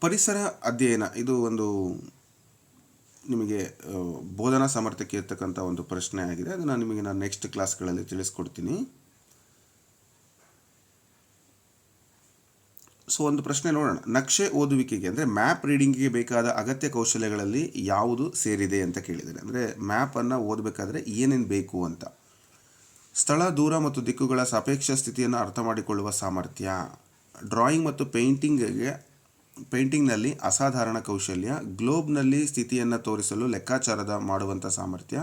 ಪರಿಸರ ಅಧ್ಯಯನ, ಇದು ಒಂದು ನಿಮಗೆ ಬೋಧನಾ ಸಾಮರ್ಥ್ಯಕ್ಕೆ ಇರ್ತಕ್ಕಂಥ ಒಂದು ಪ್ರಶ್ನೆ ಆಗಿದೆ. ಅದನ್ನು ನಿಮಗೆ ನಾನು ನೆಕ್ಸ್ಟ್ ಕ್ಲಾಸ್ಗಳಲ್ಲಿ ತಿಳಿಸ್ಕೊಡ್ತೀನಿ. ಸೊ ಒಂದು ಪ್ರಶ್ನೆ ನೋಡೋಣ. ನಕ್ಷೆ ಓದುವಿಕೆಗೆ ಅಂದರೆ ಮ್ಯಾಪ್ ರೀಡಿಂಗಿಗೆ ಬೇಕಾದ ಅಗತ್ಯ ಕೌಶಲ್ಯಗಳಲ್ಲಿ ಯಾವುದು ಸೇರಿದೆ ಅಂತ ಕೇಳಿದ್ದಾರೆ. ಅಂದರೆ ಮ್ಯಾಪನ್ನು ಓದಬೇಕಾದ್ರೆ ಏನೇನು ಬೇಕು ಅಂತ. ಸ್ಥಳ, ದೂರ ಮತ್ತು ದಿಕ್ಕುಗಳ ಸಾಪೇಕ್ಷ ಸ್ಥಿತಿಯನ್ನು ಅರ್ಥ ಮಾಡಿಕೊಳ್ಳುವ ಸಾಮರ್ಥ್ಯ, ಡ್ರಾಯಿಂಗ್ ಮತ್ತು ಪೇಂಟಿಂಗ್ನಲ್ಲಿ ಅಸಾಧಾರಣ ಕೌಶಲ್ಯ, ಗ್ಲೋಬ್ನಲ್ಲಿ ಸ್ಥಿತಿಯನ್ನು ತೋರಿಸಲು ಲೆಕ್ಕಾಚಾರದ ಮಾಡುವಂಥ ಸಾಮರ್ಥ್ಯ,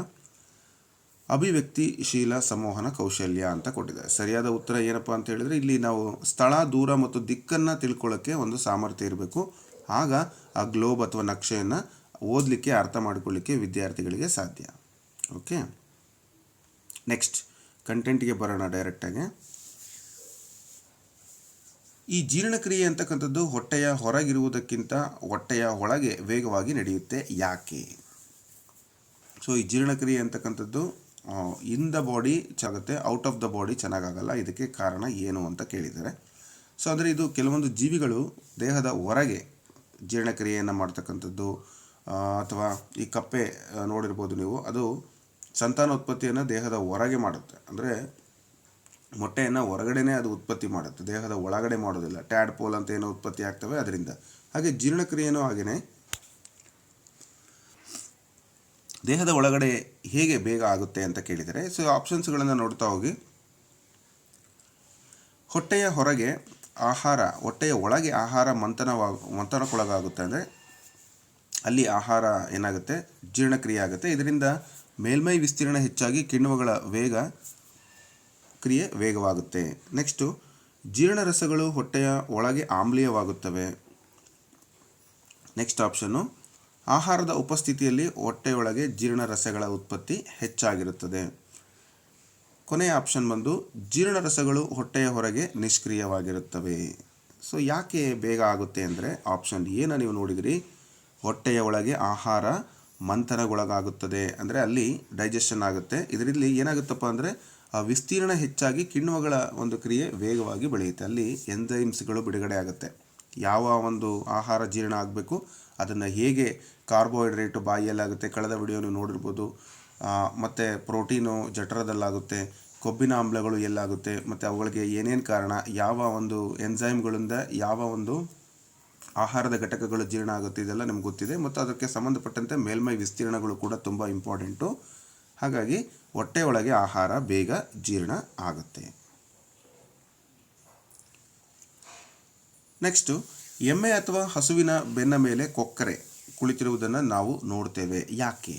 ಅಭಿವ್ಯಕ್ತಿಶೀಲ ಸಂವಹನ ಕೌಶಲ್ಯ ಅಂತ ಕೊಟ್ಟಿದ್ದಾರೆ. ಸರಿಯಾದ ಉತ್ತರ ಏನಪ್ಪ ಅಂತ ಹೇಳಿದರೆ, ಇಲ್ಲಿ ನಾವು ಸ್ಥಳ, ದೂರ ಮತ್ತು ದಿಕ್ಕನ್ನು ತಿಳ್ಕೊಳ್ಳೋಕ್ಕೆ ಒಂದು ಸಾಮರ್ಥ್ಯ ಇರಬೇಕು. ಆಗ ಆ ಗ್ಲೋಬ್ ಅಥವಾ ನಕ್ಷೆಯನ್ನು ಓದಲಿಕ್ಕೆ, ಅರ್ಥ ಮಾಡಿಕೊಳ್ಳಿಕ್ಕೆ ವಿದ್ಯಾರ್ಥಿಗಳಿಗೆ ಸಾಧ್ಯ. ಓಕೆ, ನೆಕ್ಸ್ಟ್ ಕಂಟೆಂಟ್ಗೆ ಬರೋಣ ಡೈರೆಕ್ಟಾಗಿ. ಈ ಜೀರ್ಣಕ್ರಿಯೆ ಅಂತಕ್ಕಂಥದ್ದು ಹೊಟ್ಟೆಯ ಹೊರಗಿರುವುದಕ್ಕಿಂತ ಹೊಟ್ಟೆಯ ಒಳಗೆ ವೇಗವಾಗಿ ನಡೆಯುತ್ತೆ, ಯಾಕೆ? ಸೊ ಈ ಜೀರ್ಣಕ್ರಿಯೆ ಅಂತಕ್ಕಂಥದ್ದು ಇನ್ ದ ಬಾಡಿ ಚೆನ್ನಾಗುತ್ತೆ, ಔಟ್ ಆಫ್ ದ ಬಾಡಿ ಚೆನ್ನಾಗಾಗಲ್ಲ. ಇದಕ್ಕೆ ಕಾರಣ ಏನು ಅಂತ ಕೇಳಿದ್ದಾರೆ. ಸೊ ಅಂದರೆ ಇದು ಕೆಲವೊಂದು ಜೀವಿಗಳು ದೇಹದ ಹೊರಗೆ ಜೀರ್ಣಕ್ರಿಯೆಯನ್ನು ಮಾಡ್ತಕ್ಕಂಥದ್ದು, ಅಥವಾ ಈ ಕಪ್ಪೆ ನೋಡಿರ್ಬೋದು ನೀವು, ಅದು ಸಂತಾನೋತ್ಪತ್ತಿಯನ್ನು ದೇಹದ ಹೊರಗೆ ಮಾಡುತ್ತೆ. ಅಂದರೆ ಮೊಟ್ಟೆಯನ್ನು ಹೊರಗಡೆನೇ ಅದು ಉತ್ಪತ್ತಿ ಮಾಡುತ್ತೆ, ದೇಹದ ಒಳಗಡೆ ಮಾಡೋದಿಲ್ಲ. ಟ್ಯಾಡ್ ಪೋಲ್ ಅಂತ ಏನೋ ಉತ್ಪತ್ತಿ ಆಗ್ತವೆ ಅದರಿಂದ. ಹಾಗೆ ಜೀರ್ಣಕ್ರಿಯೆಯೂ ಹಾಗೆಯೇ ದೇಹದ ಒಳಗಡೆ ಹೇಗೆ ಬೇಗ ಆಗುತ್ತೆ ಅಂತ ಕೇಳಿದರೆ, ಸೊ ಆಪ್ಷನ್ಸ್ಗಳನ್ನು ನೋಡ್ತಾ ಹೋಗಿ. ಹೊಟ್ಟೆಯ ಹೊರಗೆ ಆಹಾರ, ಹೊಟ್ಟೆಯ ಒಳಗೆ ಆಹಾರ ಮಂಥನಕ್ಕೊಳಗಾಗುತ್ತೆ. ಅಂದರೆ ಅಲ್ಲಿ ಆಹಾರ ಏನಾಗುತ್ತೆ, ಜೀರ್ಣಕ್ರಿಯೆ ಆಗುತ್ತೆ. ಇದರಿಂದ ಮೇಲ್ಮೈ ವಿಸ್ತೀರ್ಣ ಹೆಚ್ಚಾಗಿ ಕಿಣ್ವಗಳ ಕ್ರಿಯೆ ವೇಗವಾಗುತ್ತೆ. ನೆಕ್ಸ್ಟು, ಜೀರ್ಣರಸಗಳು ಹೊಟ್ಟೆಯ ಒಳಗೆ ಆಮ್ಲೀಯವಾಗುತ್ತವೆ. ನೆಕ್ಸ್ಟ್ ಆಪ್ಷನ್ನು, ಆಹಾರದ ಉಪಸ್ಥಿತಿಯಲ್ಲಿ ಹೊಟ್ಟೆಯೊಳಗೆ ಜೀರ್ಣರಸಗಳ ಉತ್ಪತ್ತಿ ಹೆಚ್ಚಾಗಿರುತ್ತದೆ. ಕೊನೆಯ ಆಪ್ಷನ್ ಬಂದು, ಜೀರ್ಣರಸಗಳು ಹೊಟ್ಟೆಯ ಹೊರಗೆ ನಿಷ್ಕ್ರಿಯವಾಗಿರುತ್ತವೆ. ಸೊ ಯಾಕೆ ಬೇಗ ಆಗುತ್ತೆ ಅಂದರೆ, ಆಪ್ಷನ್ ಎನ ನೀವು ನೋಡಿದಿರಿ, ಹೊಟ್ಟೆಯ ಒಳಗೆ ಆಹಾರ ಮಂಥನಗೊಳಗಾಗುತ್ತದೆ, ಅಂದರೆ ಅಲ್ಲಿ ಡೈಜೆಷನ್ ಆಗುತ್ತೆ. ಇದರಲ್ಲಿ ಏನಾಗುತ್ತಪ್ಪ ಅಂದರೆ ಆ ವಿಸ್ತೀರ್ಣ ಹೆಚ್ಚಾಗಿ ಕಿಣ್ವಗಳ ಒಂದು ಕ್ರಿಯೆ ವೇಗವಾಗಿ ಬೆಳೆಯುತ್ತೆ. ಅಲ್ಲಿ ಎಂಜೈಮ್ಸ್ಗಳು ಬಿಡುಗಡೆ ಆಗುತ್ತೆ. ಯಾವ ಒಂದು ಆಹಾರ ಜೀರ್ಣ ಆಗಬೇಕು ಅದನ್ನು ಹೇಗೆ, ಕಾರ್ಬೋಹೈಡ್ರೇಟು ಬಾಯಿಯಲ್ಲಾಗುತ್ತೆ, ಕಳೆದ ವಿಡಿಯೋ ನೀವು ನೋಡಿರ್ಬೋದು. ಮತ್ತು ಪ್ರೋಟೀನು ಜಠರದಲ್ಲಾಗುತ್ತೆ, ಕೊಬ್ಬಿನ ಆಮ್ಲಗಳು ಎಲ್ಲಾಗುತ್ತೆ, ಮತ್ತು ಅವುಗಳಿಗೆ ಏನೇನು ಕಾರಣ, ಯಾವ ಒಂದು ಎಂಜೈಮ್ಗಳಿಂದ ಯಾವ ಒಂದು ಆಹಾರದ ಘಟಕಗಳು ಜೀರ್ಣ ಆಗುತ್ತೆ, ಇದೆಲ್ಲ ನಿಮ್ಗೆ ಗೊತ್ತಿದೆ. ಮತ್ತು ಅದಕ್ಕೆ ಸಂಬಂಧಪಟ್ಟಂತೆ ಮೇಲ್ಮೈ ವಿಸ್ತೀರ್ಣಗಳು ಕೂಡ ತುಂಬ ಇಂಪಾರ್ಟೆಂಟು. ಹಾಗಾಗಿ ಹೊಟ್ಟೆಯೊಳಗೆ ಆಹಾರ ಬೇಗ ಜೀರ್ಣ ಆಗುತ್ತೆ. ನೆಕ್ಸ್ಟು, ಎಮ್ಮೆ ಅಥವಾ ಹಸುವಿನ ಬೆನ್ನ ಮೇಲೆ ಕೊಕ್ಕರೆ ಕುಳಿತಿರುವುದನ್ನು ನಾವು ನೋಡ್ತೇವೆ, ಯಾಕೆ?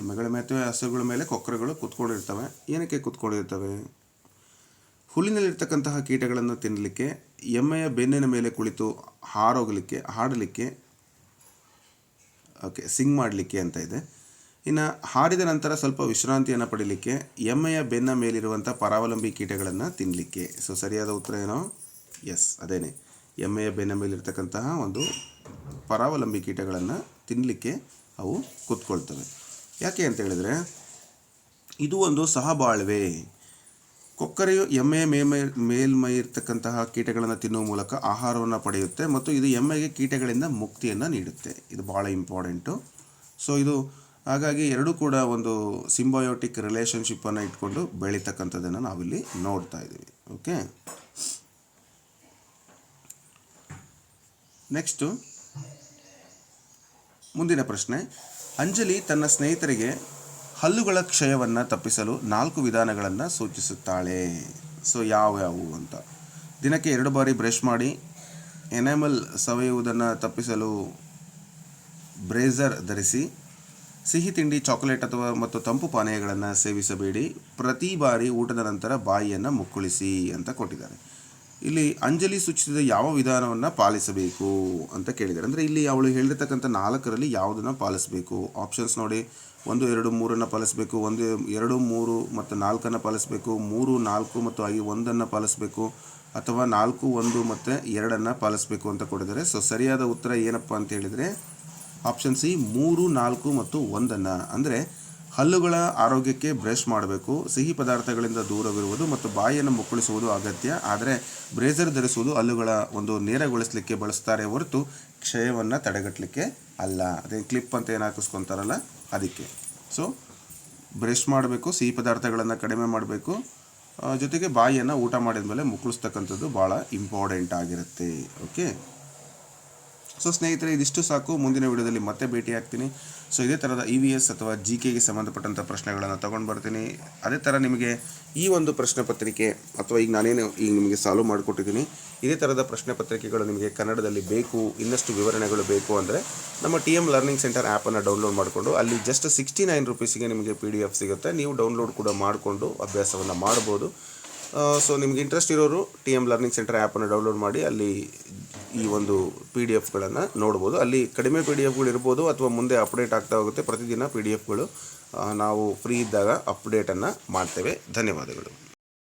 ಎಮ್ಮೆಗಳ ಮೇಲೆ ಹಸುಗಳ ಮೇಲೆ ಕೊಕ್ಕರೆಗಳು ಕುತ್ಕೊಂಡಿರ್ತವೆ. ಏನಕ್ಕೆ ಕುತ್ಕೊಂಡಿರ್ತವೆ? ಹುಲ್ಲಿನಲ್ಲಿರ್ತಕ್ಕಂತಹ ಕೀಟಗಳನ್ನು ತಿನ್ನಲಿಕ್ಕೆ, ಎಮ್ಮೆಯ ಬೆನ್ನಿನ ಮೇಲೆ ಕುಳಿತು ಹಾಡಲಿಕ್ಕೆ, ಓಕೆ, ಸಿಂಗ್ ಮಾಡಲಿಕ್ಕೆ ಅಂತ ಇದೆ. ಇನ್ನು ಹಾರಿದ ನಂತರ ಸ್ವಲ್ಪ ವಿಶ್ರಾಂತಿಯನ್ನು ಪಡೀಲಿಕ್ಕೆ, ಎಮ್ಮೆಯ ಬೆನ್ನ ಮೇಲಿರುವಂಥ ಪರಾವಲಂಬಿ ಕೀಟಗಳನ್ನು ತಿನ್ನಲಿಕ್ಕೆ. ಸೊ ಸರಿಯಾದ ಉತ್ತರ ಏನೋ? ಎಸ್, ಅದೇನೆ, ಎಮ್ಮೆಯ ಬೆನ್ನ ಮೇಲಿರ್ತಕ್ಕಂತಹ ಒಂದು ಪರಾವಲಂಬಿ ಕೀಟಗಳನ್ನು ತಿನ್ನಲಿಕ್ಕೆ ಅವು ಕೂತ್ಕೊಳ್ತವೆ. ಯಾಕೆ ಅಂತ ಹೇಳಿದರೆ, ಇದು ಒಂದು ಸಹಬಾಳ್ವೆ. ಕೊಕ್ಕರೆಯು ಎಮ್ಮೆಯ ಮೇಲ್ಮೈ ಇರ್ತಕ್ಕಂತಹ ಕೀಟಗಳನ್ನು ತಿನ್ನುವ ಮೂಲಕ ಆಹಾರವನ್ನು ಪಡೆಯುತ್ತೆ, ಮತ್ತು ಇದು ಎಮ್ಮೆಗೆ ಕೀಟಗಳಿಂದ ಮುಕ್ತಿಯನ್ನು ನೀಡುತ್ತೆ. ಇದು ಭಾಳ ಇಂಪಾರ್ಟೆಂಟು. ಸೊ ಇದು ಹಾಗಾಗಿ ಎರಡೂ ಕೂಡ ಒಂದು ಸಿಂಬಯೋಟಿಕ್ ರಿಲೇಷನ್ಶಿಪ್ಪನ್ನು ಇಟ್ಕೊಂಡು ಬೆಳೀತಕ್ಕಂಥದ್ದನ್ನು ನಾವಿಲ್ಲಿ ನೋಡ್ತಾ ಇದ್ದೀವಿ. ಓಕೆ, ನೆಕ್ಸ್ಟು ಮುಂದಿನ ಪ್ರಶ್ನೆ. ಅಂಜಲಿ ತನ್ನ ಸ್ನೇಹಿತರಿಗೆ ಹಲ್ಲುಗಳ ಕ್ಷಯವನ್ನು ತಪ್ಪಿಸಲು 4 ವಿಧಾನಗಳನ್ನು ಸೂಚಿಸುತ್ತಾಳೆ. ಸೊ ಯಾವ್ಯಾವು ಅಂತ. ದಿನಕ್ಕೆ 2 ಬಾರಿ ಬ್ರಷ್ ಮಾಡಿ, ಎನಾಮಲ್ ಸವೆಯುವುದನ್ನು ತಪ್ಪಿಸಲು ಬ್ರೇಸರ್ ಧರಿಸಿ, ಸಿಹಿ ತಿಂಡಿ, ಚಾಕೊಲೇಟ್ ಮತ್ತು ತಂಪು ಪಾನೀಯಗಳನ್ನು ಸೇವಿಸಬೇಡಿ, ಪ್ರತಿ ಬಾರಿ ಊಟದ ನಂತರ ಬಾಯಿಯನ್ನು ಮುಕ್ಕಳಿಸಿ ಅಂತ ಕೊಟ್ಟಿದ್ದಾರೆ. ಇಲ್ಲಿ ಅಂಜಲಿ ಸೂಚಿಸಿದ ಯಾವ ವಿಧಾನವನ್ನು ಪಾಲಿಸಬೇಕು ಅಂತ ಕೇಳಿದ್ದಾರೆ. ಅಂದರೆ ಇಲ್ಲಿ ಅವಳು ಹೇಳಿರ್ತಕ್ಕಂಥ 4ರಲ್ಲಿ ಯಾವುದನ್ನು ಪಾಲಿಸಬೇಕು? ಆಪ್ಷನ್ಸ್ ನೋಡಿ. 1, 2, 3 ಪಾಲಿಸಬೇಕು, 1, 2, 3 ಮತ್ತು 4 ಪಾಲಿಸಬೇಕು, 3, 4 ಮತ್ತು 1 ಪಾಲಿಸಬೇಕು, ಅಥವಾ 4, 1 ಮತ್ತು 2 ಪಾಲಿಸಬೇಕು ಅಂತ ಕೊಟ್ಟಿದ್ದಾರೆ. ಸೊ ಸರಿಯಾದ ಉತ್ತರ ಏನಪ್ಪ ಅಂತ ಹೇಳಿದರೆ ಆಪ್ಷನ್ ಸಿ, 3, 4 ಮತ್ತು 1. ಅಂದರೆ ಹಲ್ಲುಗಳ ಆರೋಗ್ಯಕ್ಕೆ ಬ್ರಷ್ ಮಾಡಬೇಕು, ಸಿಹಿ ಪದಾರ್ಥಗಳಿಂದ ದೂರವಿರುವುದು ಮತ್ತು ಬಾಯಿಯನ್ನು ಮುಕ್ಕಳಿಸುವುದು ಅಗತ್ಯ. ಆದರೆ ಬ್ರೇಸರ್ ಧರಿಸುವುದು ಹಲ್ಲುಗಳ ಒಂದು ನೇರಗೊಳಿಸಲಿಕ್ಕೆ ಬಳಸ್ತಾರೆ ಹೊರತು ಕ್ಷಯವನ್ನು ತಡೆಗಟ್ಟಲಿಕ್ಕೆ ಅಲ್ಲ. ಅದೇ ಕ್ಲಿಪ್ ಅಂತ ಏನು ಹಾಕಿಸ್ಕೊತಾರಲ್ಲ ಅದಕ್ಕೆ. ಸೊ ಬ್ರಷ್ ಮಾಡಬೇಕು, ಸಿಹಿ ಪದಾರ್ಥಗಳನ್ನು ಕಡಿಮೆ ಮಾಡಬೇಕು, ಜೊತೆಗೆ ಬಾಯಿಯನ್ನು ಊಟ ಮಾಡಿದ ಮೇಲೆ ಮುಕ್ಕಳಿಸ್ತಕ್ಕಂಥದ್ದು ಭಾಳ ಇಂಪಾರ್ಟೆಂಟ್ ಆಗಿರುತ್ತೆ. ಓಕೆ, ಸೊ ಸ್ನೇಹಿತರೆ, ಇದಿಷ್ಟು ಸಾಕು. ಮುಂದಿನ ವಿಡಿಯೋದಲ್ಲಿ ಮತ್ತೆ ಭೇಟಿ ಆಗ್ತೀನಿ. ಸೊ ಇದೇ ಥರದ EVS ಅಥವಾ GKಗೆ ಸಂಬಂಧಪಟ್ಟಂಥ ಪ್ರಶ್ನೆಗಳನ್ನು ತೊಗೊಂಡು ಬರ್ತೀನಿ. ಅದೇ ಥರ ನಿಮಗೆ ಈ ಒಂದು ಪ್ರಶ್ನೆ ಪತ್ರಿಕೆ ಅಥವಾ ಈಗ ನಾನೇನು ಈಗ ನಿಮಗೆ ಸಾಲ್ವ್ ಮಾಡಿಕೊಟ್ಟಿದ್ದೀನಿ, ಇದೇ ಥರದ ಪ್ರಶ್ನೆ ಪತ್ರಿಕೆಗಳು ನಿಮಗೆ ಕನ್ನಡದಲ್ಲಿ ಬೇಕು, ಇನ್ನಷ್ಟು ವಿವರಣೆಗಳು ಬೇಕು ಅಂದರೆ ನಮ್ಮ TM ಲರ್ನಿಂಗ್ ಸೆಂಟರ್ ಆ್ಯಪನ್ನು ಡೌನ್ಲೋಡ್ ಮಾಡಿಕೊಂಡು ಅಲ್ಲಿ ಜಸ್ಟ್ 69 ರುಪೀಸಿಗೆ ನಿಮಗೆ PDF ಸಿಗುತ್ತೆ. ನೀವು ಡೌನ್ಲೋಡ್ ಕೂಡ ಮಾಡಿಕೊಂಡು ಅಭ್ಯಾಸವನ್ನು ಮಾಡ್ಬೋದು. ಸೊ ನಿಮಗೆ ಇಂಟ್ರೆಸ್ಟ್ ಇರೋರು TM ಲರ್ನಿಂಗ್ ಸೆಂಟರ್ ಆ್ಯಪನ್ನು ಡೌನ್ಲೋಡ್ ಮಾಡಿ ಅಲ್ಲಿ ಈ ಒಂದು PDFಗಳನ್ನು ನೋಡ್ಬೋದು. ಅಲ್ಲಿ ಕಡಿಮೆ PDFಗಳು ಇರ್ಬೋದು ಅಥವಾ ಮುಂದೆ ಅಪ್ಡೇಟ್ ಆಗ್ತಾ ಹೋಗುತ್ತೆ. ಪ್ರತಿದಿನ PDFಗಳು ನಾವು ಫ್ರೀ ಇದ್ದಾಗ ಅಪ್ಡೇಟನ್ನು ಮಾಡ್ತೇವೆ. ಧನ್ಯವಾದಗಳು.